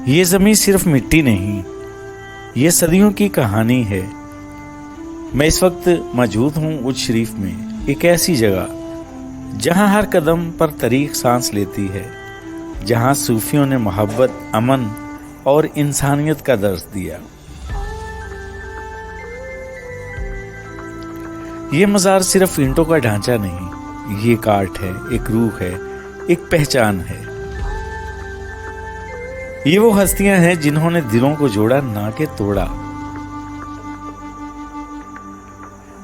ये ज़मीं सिर्फ मिट्टी नहीं, ये सदियों की कहानी है। मैं इस वक्त मौजूद हूँ उज शरीफ में, एक ऐसी जगह जहाँ हर कदम पर तारीख सांस लेती है, जहाँ सूफियों ने मोहब्बत, अमन और इंसानियत का दर्स दिया। ये मज़ार सिर्फ ईंटों का ढांचा नहीं, ये एक आर्ट है, एक रूह है, एक पहचान है। ये वो हस्तियां हैं जिन्होंने दिलों को जोड़ा, ना कि तोड़ा।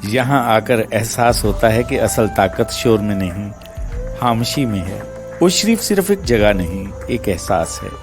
यहाँ आकर एहसास होता है कि असल ताकत शोर में नहीं, खामोशी में है। वो शरीफ सिर्फ एक जगह नहीं, एक एहसास है।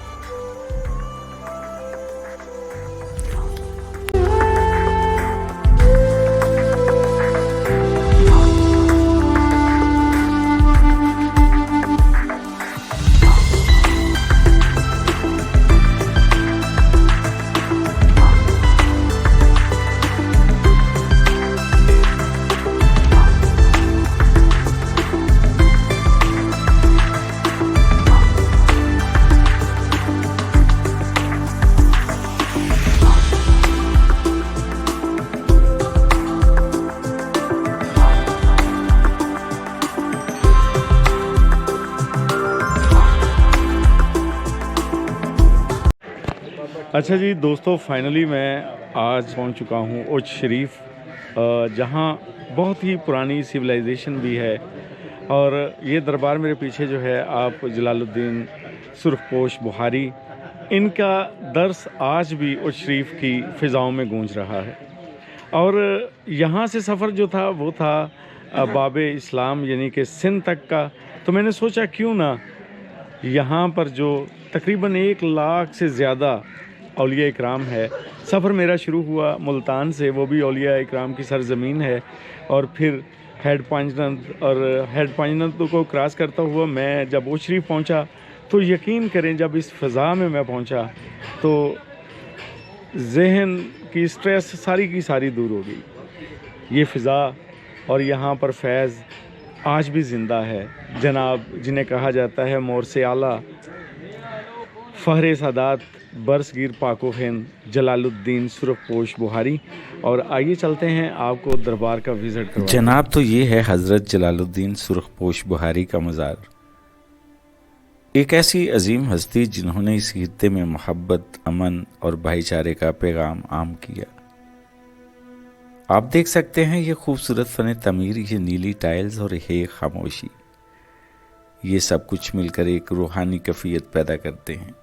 अच्छा जी दोस्तों, फाइनली मैं आज पहुंच चुका हूं उज शरीफ, जहां बहुत ही पुरानी सिविलाइजेशन भी है। और ये दरबार मेरे पीछे जो है, आप जलालुद्दीन सुरखपोश बुखारी, इनका दर्स आज भी उज शरीफ की फ़िज़ाओं में गूंज रहा है। और यहाँ से सफ़र जो था वो था बाबे इस्लाम यानी कि सिंध तक का। तो मैंने सोचा क्यों ना यहाँ पर जो तकरीबन 1 लाख से ज़्यादा औलिया इकराम है। सफ़र मेरा शुरू हुआ मुल्तान से, वो भी औलिया इकराम की सरज़मीन है। और फिर हेड पांजनंद, और हेड पांजनंद को क्रॉस करता हुआ मैं जब उज शरीफ पहुँचा, तो यकीन करें जब इस फ़ज़ा में मैं पहुँचा तो जहन की स्ट्रेस सारी की सारी दूर हो गई। ये फ़िज़ा और यहाँ पर फैज़ आज भी ज़िंदा है। जनाब जिन्हें कहा जाता है मोर से आला, फ़हरे सादात बरसगीर पाको हिंद जलालुद्दीन सुरखपोश बुखारी। और आइए चलते हैं, आपको दरबार का विज़िट करवाते हैं। जनाब, तो ये है हज़रत जलालुद्दीन सुरखपोश बुखारी का मज़ार। एक ऐसी अजीम हस्ती जिन्होंने इस खित्ते में मोहब्बत, अमन और भाईचारे का पैगाम आम किया। आप देख सकते हैं ये खूबसूरत फ़न तमीर, ये नीली टाइल्स और ये खामोशी, ये सब कुछ मिलकर एक रूहानी कैफियत पैदा करते हैं।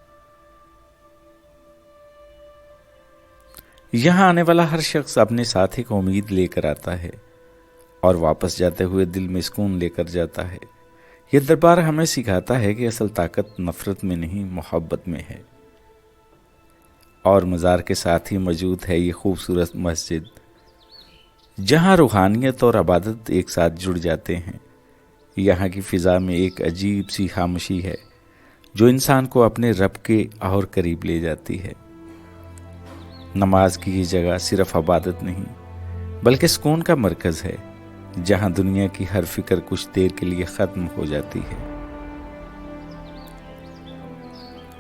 यहाँ आने वाला हर शख्स अपने साथ एक उम्मीद लेकर आता है और वापस जाते हुए दिल में सुकून लेकर जाता है। यह दरबार हमें सिखाता है कि असल ताकत नफरत में नहीं, मोहब्बत में है। और मज़ार के साथ ही मौजूद है ये खूबसूरत मस्जिद, जहाँ रूहानियत और इबादत एक साथ जुड़ जाते हैं। यहाँ की फ़िज़ा में एक अजीब सी खामोशी है जो इंसान को अपने रब के और करीब ले जाती है। नमाज की ये जगह सिर्फ इबादत नहीं बल्कि सुकून का मरकज़ है, जहाँ दुनिया की हर फिक्र कुछ देर के लिए ख़त्म हो जाती है।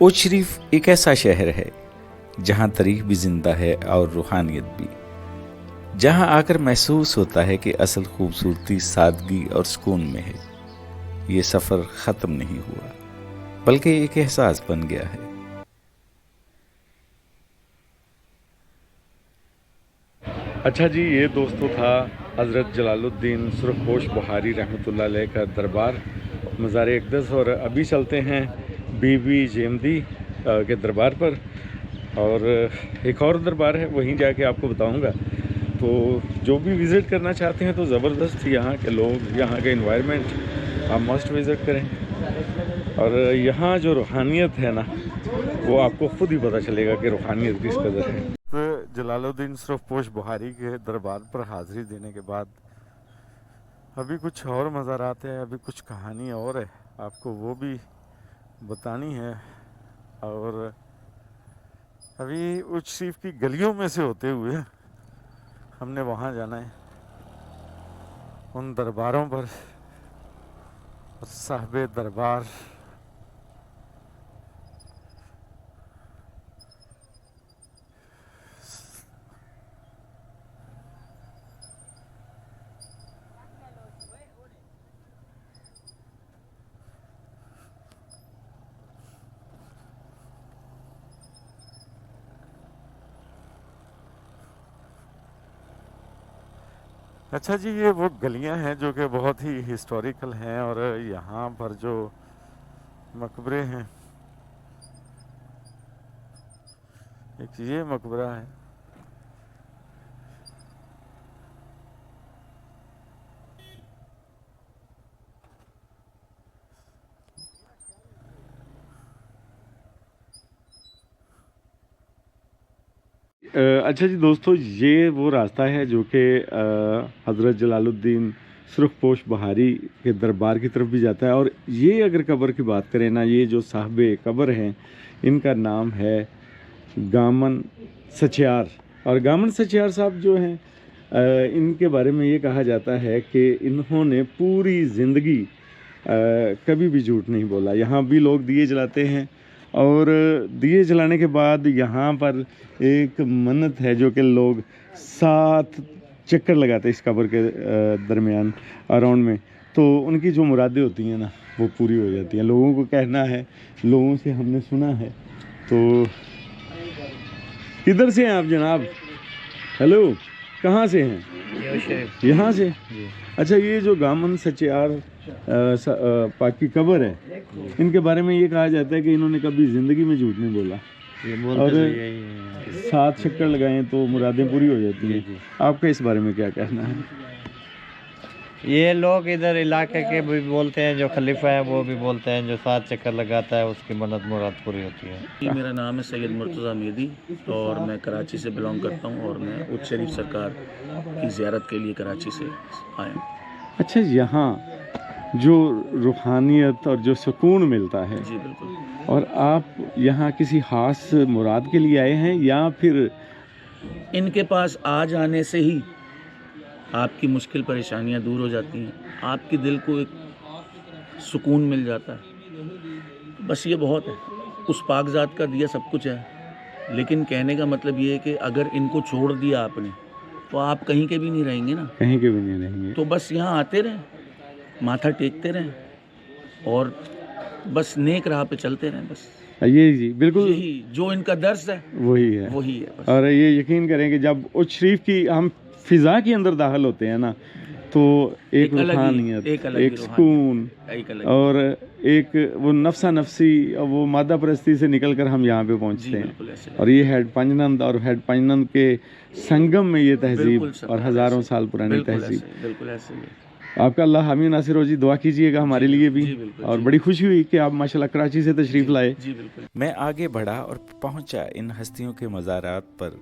उज शरीफ एक ऐसा शहर है जहाँ तारीख भी जिंदा है और रूहानियत भी, जहाँ आकर महसूस होता है कि असल खूबसूरती सादगी और सुकून में है। ये सफ़र ख़त्म नहीं हुआ बल्कि एक एहसास बन गया है। अच्छा जी, ये दोस्तों था हज़रत जलालुद्दीन सुरखपोश बुखारी रहमतुल्लाह अलैह का दरबार, मज़ार अक़दस। और अभी चलते हैं बीबी जेमदी के दरबार पर, और एक और दरबार है, वहीं जाके आपको बताऊंगा। तो जो भी विज़िट करना चाहते हैं तो ज़बरदस्त यहाँ के लोग, यहाँ का इन्वायरमेंट आप मस्ट विज़िट करें। और यहाँ जो रूहानियत है ना, वो आपको ख़ुद ही पता चलेगा कि रूहानियत किस कदर है। तो जलालुद्दीन सुरखपोश बुखारी के दरबार पर हाज़िरी देने के बाद अभी कुछ और मज़ारात हैं, अभी कुछ कहानी और है, आपको वो भी बतानी है। और अभी उज शरीफ की गलियों में से होते हुए हमने वहाँ जाना है, उन दरबारों पर। साहिब दरबार अच्छा जी, ये वो गलियां हैं जो कि बहुत ही हिस्टोरिकल हैं, और यहाँ पर जो मकबरे हैं, एक ये मकबरा है। अच्छा जी दोस्तों, ये वो रास्ता है जो कि हज़रत जलालुद्दीन सुरखपोश बहारी के दरबार की तरफ भी जाता है। और ये अगर कब्र की बात करें ना, ये जो साहबे कब्र हैं, इनका नाम है गामन सचियार। और गामन सचियार साहब जो हैं, इनके बारे में ये कहा जाता है कि इन्होंने पूरी ज़िंदगी कभी भी झूठ नहीं बोला। यहाँ भी लोग दिए जलाते हैं, और दिए जलाने के बाद यहाँ पर एक मन्नत है जो कि लोग 7 चक्कर लगाते हैं इस कब्र के दरमियान, अराउंड में। तो उनकी जो मुरादें होती हैं ना, वो पूरी हो जाती हैं। लोगों को कहना है, लोगों से हमने सुना है। तो किधर से हैं आप जनाब? हेलो, कहाँ से हैं? यहाँ से। अच्छा, ये जो गामन सचियार पाक की कब्र है, इनके बारे में ये कहा जाता है कि इन्होंने कभी ज़िंदगी में झूठ नहीं बोला, और 7 चक्कर लगाएं तो मुरादें पूरी हो जाती हैं। आपका इस बारे में क्या कहना है? ये लोग इधर इलाके के भी बोलते हैं, जो खलीफा है वो भी बोलते हैं, जो 7 चक्कर लगाता है उसकी मन्नत मुराद पूरी होती है। जी, मेरा नाम है सैयद मुर्तज़ा मेदी, और मैं कराची से बिलोंग करता हूँ, और मैं उच्च शरीफ सरकार की ज़ियारत के लिए कराची से आया हूँ। अच्छा, यहाँ जो रूहानियत और जो सुकून मिलता है, जी बिल्कुल। और आप यहाँ किसी ख़ास मुराद के लिए आए हैं, या फिर इनके पास आ जाने से ही आपकी मुश्किल परेशानियाँ दूर हो जाती हैं, आपके दिल को एक सुकून मिल जाता है। बस ये बहुत है। उस पाकज़ात का दिया सब कुछ है, लेकिन कहने का मतलब ये है कि अगर इनको छोड़ दिया आपने, तो आप कहीं के भी नहीं रहेंगे ना। कहीं के भी नहीं रहेंगे। तो बस यहाँ आते रहें, माथा टेकते रहें, और बस नेक राह पे चलते रहें। बस ये जी बिल्कुल यही जो इनका दर्स है, वही है। वही है बस। और ये यकीन करें कि जब उस शरीफ की हम फिज़ा के अंदर दाखिल होते हैं ना, तो एक रूहानियत, एक सुकून, और एक वो नफ्सा नफसी और वो मादा परस्ती से निकलकर हम यहाँ पे पहुँचते हैं। और ये हेड पंजनंद, और हेड पंजनंद के संगम में ये तहजीब, और हज़ारों साल पुरानी तहजीब। बिल्कुल ऐसे ही। आपका अल्लाह हामी नासिर हो जी। दुआ कीजिएगा हमारे लिए भी। और बड़ी खुशी हुई कि आप माशाल्लाह कराची से तशरीफ़ लाए। जी बिल्कुल। मैं आगे बढ़ा और पहुंचा इन हस्तियों के मज़ारात पर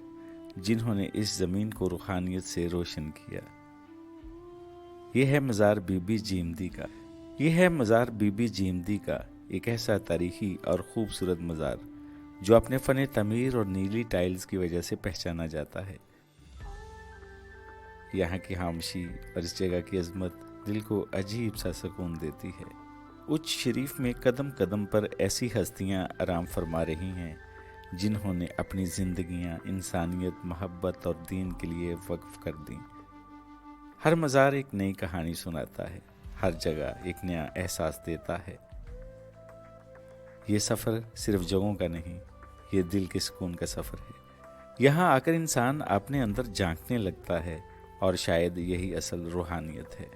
जिन्होंने इस ज़मीन को रूहानियत से रोशन किया। यह है मज़ार बीबी जीमदी का। यह है मज़ार बीबी जीमदी का, एक ऐसा तारीखी और ख़ूबसूरत मज़ार जो अपने फ़न तमीर और नीली टाइल्स की वजह से पहचाना जाता है। यहाँ की खामोशी और इस जगह की अजमत दिल को अजीब सा सुकून देती है। उच्च शरीफ में कदम कदम पर ऐसी हस्तियाँ आराम फरमा रही हैं जिन्होंने अपनी ज़िंदगियाँ इंसानियत, मोहब्बत और दीन के लिए वक्फ कर दी। हर मज़ार एक नई कहानी सुनाता है, हर जगह एक नया एहसास देता है। ये सफ़र सिर्फ जगहों का नहीं, ये दिल के सुकून का सफ़र है। यहाँ आकर इंसान अपने अंदर झांकने लगता है, और शायद यही असल रूहानियत है।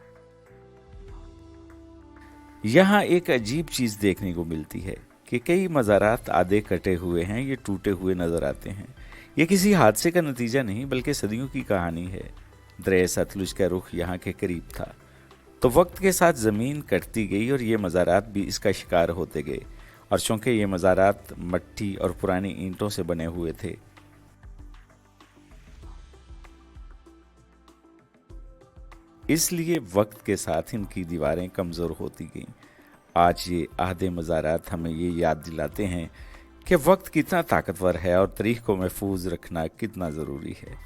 यहाँ एक अजीब चीज़ देखने को मिलती है कि कई मज़ारात आधे कटे हुए हैं, ये टूटे हुए नज़र आते हैं। ये किसी हादसे का नतीजा नहीं, बल्कि सदियों की कहानी है। दरिया सतलुज का रुख यहाँ के करीब था, तो वक्त के साथ ज़मीन कटती गई और ये मज़ारात भी इसका शिकार होते गए। और चूँकि ये मज़ारात मट्टी और पुरानी ईंटों से बने हुए थे, इसलिए वक्त के साथ इनकी दीवारें कमज़ोर होती गईं। आज ये आधे मज़ारात हमें ये याद दिलाते हैं कि वक्त कितना ताकतवर है और तारीख को महफूज रखना कितना ज़रूरी है।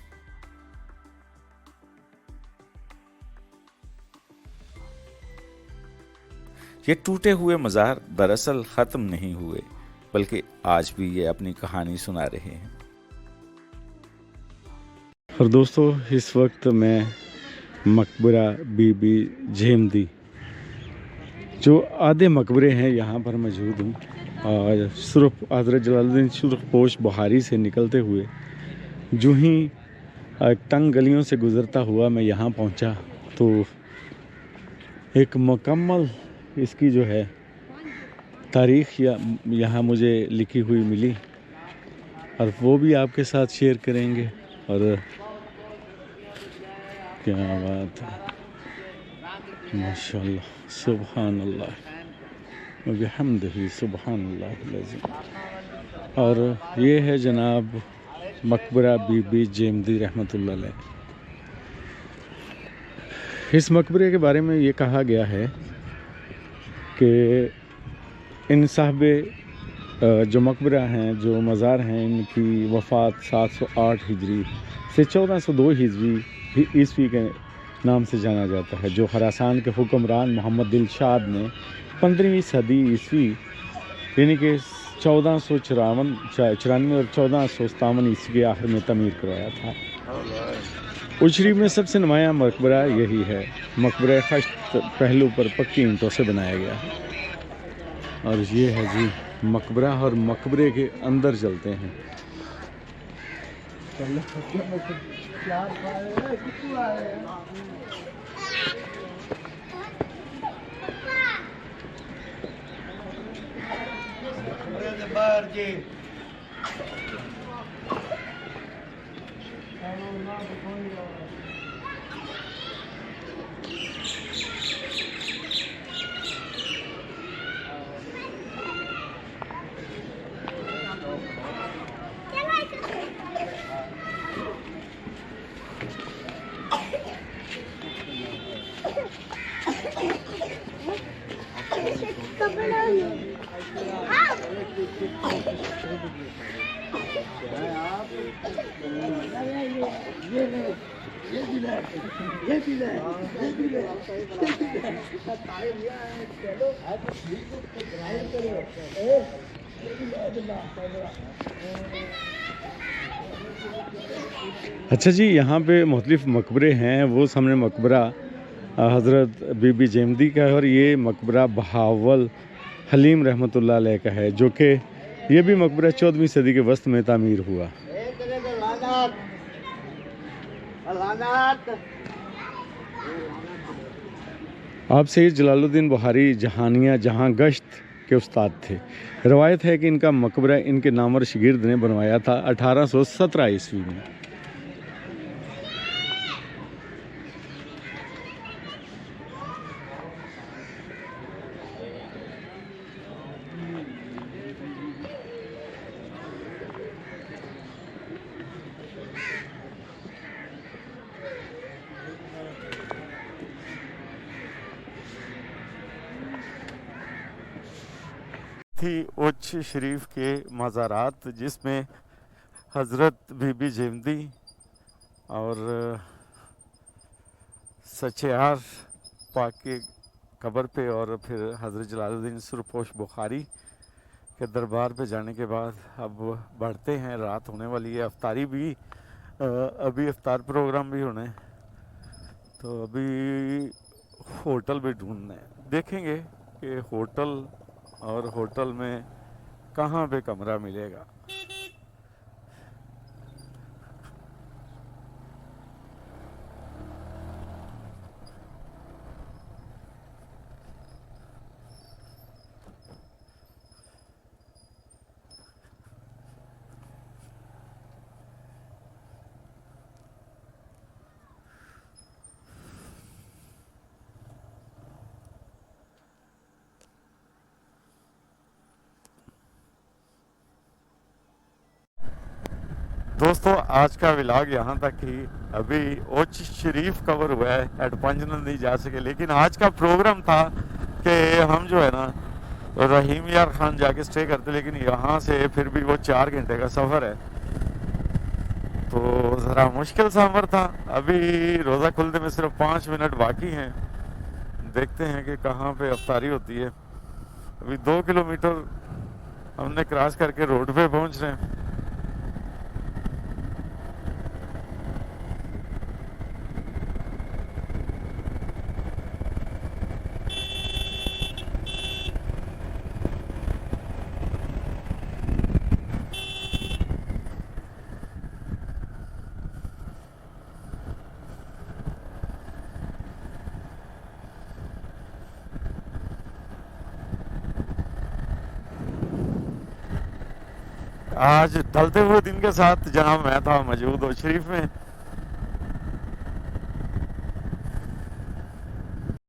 ये टूटे हुए मज़ार दरअसल ख़त्म नहीं हुए, बल्कि आज भी ये अपनी कहानी सुना रहे हैं। और दोस्तों, इस वक्त मैं मकबरा बीबी जेमदी, जो आधे मकबरे हैं, यहाँ पर मौजूद हूँ। और हज़रत जलालुद्दीन सुरखपोश बुखारी से निकलते हुए जो ही तंग गलियों से गुज़रता हुआ मैं यहाँ पहुँचा तो एक मुकम्मल इसकी जो है तारीख़ यहाँ मुझे लिखी हुई मिली और वो भी आपके साथ शेयर करेंगे। और क्या बात है, माशाअल्लाह, सुभान अल्लाह व बिहम्दिही, सुभान अल्लाहिल अज़ीम। और ये है जनाब मकबरा बीबी जेमदी रहमतुल्लाह अलैह। इस मकबरे के बारे में ये कहा गया है कि इन साहबे जो मकबरा हैं, जो मज़ार हैं, इनकी वफ़ात 708 हिजरी से 1402 हिजरी ईस्वी के नाम से जाना जाता है, जो खरासान के हुक्मरान मोहम्मद दिलशाद ने 15वीं सदी ईस्वी यानी कि 1494 और 1457 ईस्वी के आखिर में तमीर करवाया था। उशरी में सबसे नुमायाँ मकबरा यही है। मकबरा खश्त पहलू पर पक्की ईंटों से बनाया गया है। और ये है जी मकबरा, और मकबरे के अंदर चलते हैं। अच्छा जी, यहाँ पे मुख्तलिफ़ मकबरे हैं। वो सामने मकबरा हज़रत बीबी जेमदी का है और ये मकबरा बहावल हलीम रहमतुल्लाह अलैह का है, जो कि ये भी मकबरा 14वीं सदी के वस्त में तामीर हुआ। आप सैयद जलालुद्दीन बुखारी जहानिया जहाँ गश्त के उस्ताद थे। रवायत है कि इनका मकबरा इनके नामवर शागिर्द ने बनवाया था 1817 ईस्वी में। थी उच्च शरीफ के मज़ारात, जिसमें हज़रत बीबी जेमदी और सचेहार पाक के कब्र पे और फिर हज़रत जलालुद्दीन सुरपोश बुखारी के दरबार पे जाने के बाद अब बढ़ते हैं। रात होने वाली है, अफ्तारी भी अभी अफ्तार प्रोग्राम भी होने, तो अभी होटल भी ढूंढने देखेंगे कि होटल और होटल में कहाँ पे कमरा मिलेगा। दोस्तों, आज का व्लॉग यहाँ तक ही। अभी उच्च शरीफ कवर हुआ है, एट पंजनल नहीं जा सके, लेकिन आज का प्रोग्राम था कि हम जो है ना रहीम यार खान जाके स्टे करते, लेकिन यहाँ से फिर भी वो 4 घंटे का सफ़र है, तो ज़रा मुश्किल सफ़र था। अभी रोज़ा खुलने में सिर्फ 5 मिनट बाकी हैं। देखते हैं कि कहाँ पे अफ्तारी होती है। अभी 2 किलोमीटर हमने क्रॉस करके रोड पे पहुँच रहे हैं। आज ढलते हुए दिन के साथ जहां मैं था मौजूद ओज शरीफ में,